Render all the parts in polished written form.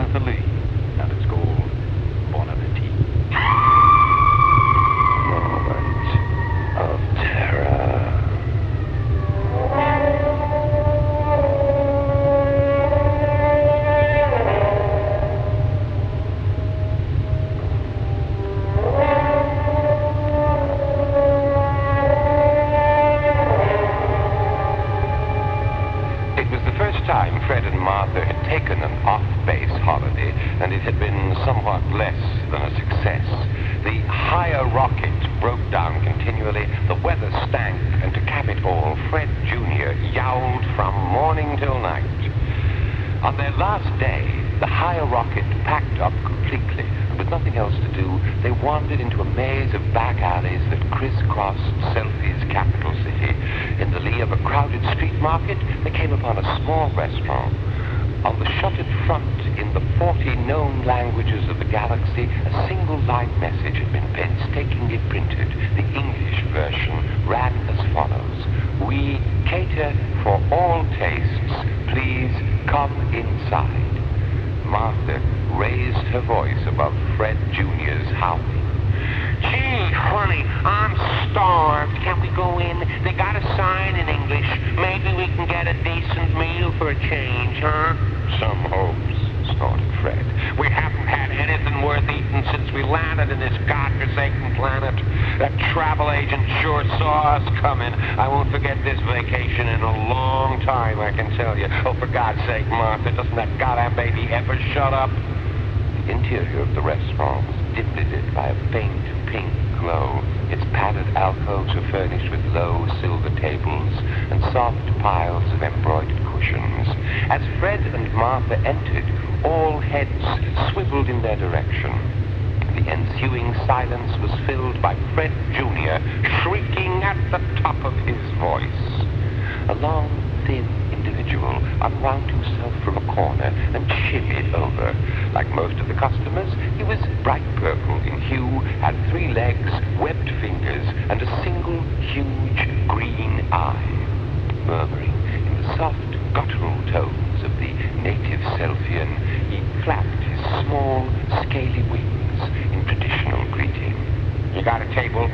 Martha Lee, and it's called Bon Appetit. Moment of terror. It was the first time Fred and Martha had taken an off-base holiday, and it had been somewhat less than a success. The higher rocket broke down continually, the weather stank, and to cap it all, Fred Jr. yowled from morning till night. On their last day, the higher rocket packed up completely, and with nothing else to do, they wandered into a maze of back alleys that crisscrossed Selfie's capital city. In the lee of a crowded street market, they came upon a small restaurant. On the shuttered front, in the 40 known languages of the galaxy, a single line message had been painstakingly printed. The English version ran as follows: "We cater for all tastes. Please come inside." Martha raised her voice above Fred Jr.'s howling. Gee, honey, I'm starved. Can we go in? They got a sign in English. Maybe we can get a decent meal for a change, huh? "Some hopes," snorted Fred. We haven't had anything worth eating since we landed in this godforsaken planet. That travel agent sure saw us coming. I won't forget this vacation in a long time, I can tell you. Oh, for God's sake, Martha, doesn't that goddamn baby ever shut up? The interior of the restaurant was dimly lit by a faint pink glow. Its padded alcoves were furnished with low silver tables and soft piles of embroidered cushions. As Fred and Martha entered, all heads swiveled in their direction. The ensuing silence was filled by Fred Jr. shrieking at the top of his voice. A long, thin individual unwound himself from a corner and shimmied over. Like most of the customers, he was bright purple in hue, had 3 legs, webbed fingers, and a single huge green eye. Murmuring in the soft guttural tones of the native Selfian, he flapped his small, scaly wings in traditional greeting. You got a table?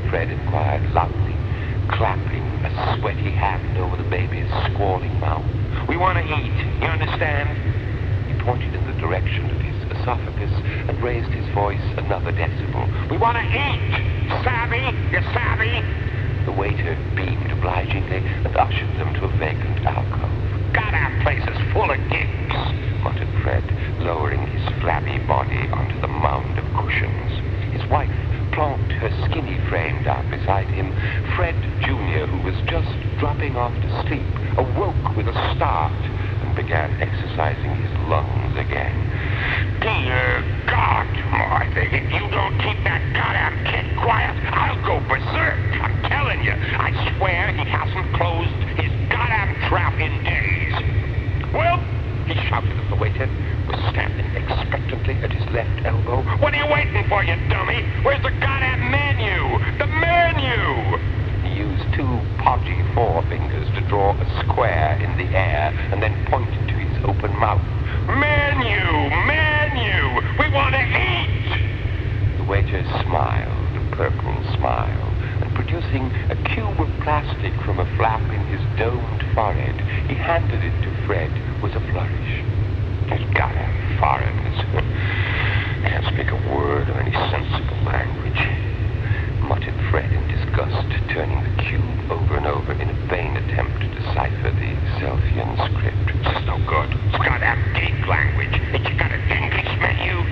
Fred inquired loudly, clapping a sweaty hand over the baby's squalling mouth. We want to eat, you understand? He pointed in the direction of his esophagus and raised his voice another decibel. We want to eat! Savvy? You savvy? The waiter beamed obligingly and ushered them to a vacant alcove. Goddamn place is full of geeks, muttered Fred, lowering his flabby body onto the mound of cushions. His wife plonked her skinny frame down beside him. Fred Jr., who was just dropping off to sleep, awoke with a start and began exercising his lungs again. Dear God, Martha, if you don't keep that goddamn kid quiet, I'll go berserk. I'm telling you. I swear he hasn't closed his goddamn trap in days. Well, he shouted at the waiter, who was standing expectantly at his left elbow. What are you waiting for, you dummy? Where's the goddamn menu? The menu! He used 2 podgy forefingers to draw a square in the air and then pointed to his open mouth. Menu! Menu! We want to eat! The waiter smiled a purple smile, and producing a cube of plastic from a flap in his domed forehead, he handed it to Fred with a flourish. Those goddamn foreigners. Can't speak a word of any sensible language, muttered Fred in disgust, turning the cube over and over in a vain attempt to decipher the Selfian script. It's no good. It's goddamn geek language. Ain't you got an English menu?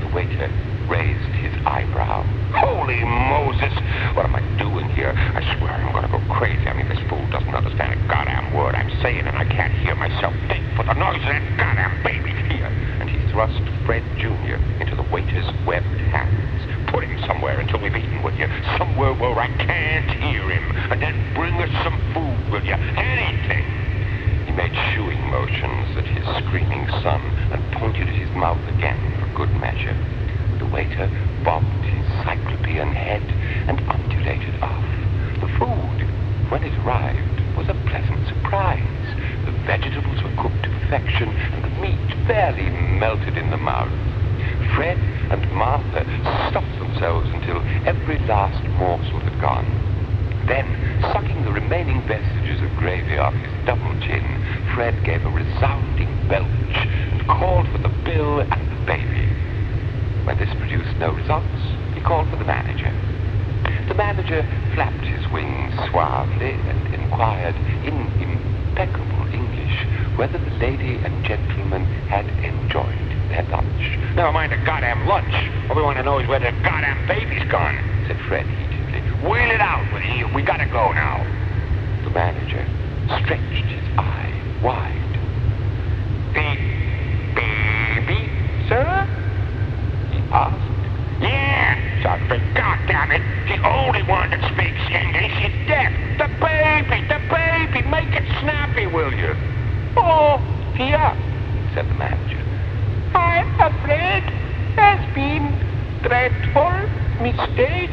The waiter raised his eyebrow. Holy Moses! What am I doing here? I swear I'm gonna go crazy. I mean, this fool doesn't understand a goddamn word I'm saying, and I can't hear myself think for the noise of that goddamn baby here. And he thrust Fred Jr. into the waiter's webbed hands. Put him somewhere until we've eaten, will you? Somewhere where I can't hear him. And then bring us some food, will you? Anything. He made shooing motions at his screaming son and pointed at his mouth again for good measure. The waiter bobbed his cyclopean head and undulated off. The food, when it arrived, was a pleasant surprise. The vegetables were cooked to perfection, and the meat fairly melted in the mouth. Fred and Martha stuffed themselves until every last morsel had gone. Then, sucking the remaining vestiges of gravy off his double chin, Fred gave a resounding belch and called for the bill and the baby. When this produced no results, he called for the manager. The manager flapped his wings suavely and inquired in impeccable English whether the lady and gentleman had enjoyed their lunch. Never mind the goddamn lunch. All we want to know is where the goddamn baby's gone, said Fred heatedly. Wheel it out with you. We gotta go now. The manager stretched his eye wide. The baby, sir? He asked. Yeah, Sudford, goddammit. The only one that speaks English is deaf. The baby. Make it snappy, will you? Oh, yeah, said the manager. I'm afraid there's been dreadful mistake.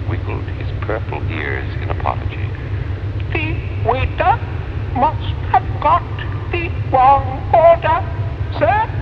Wiggled his purple ears in apology. The waiter must have got the wrong order, sir.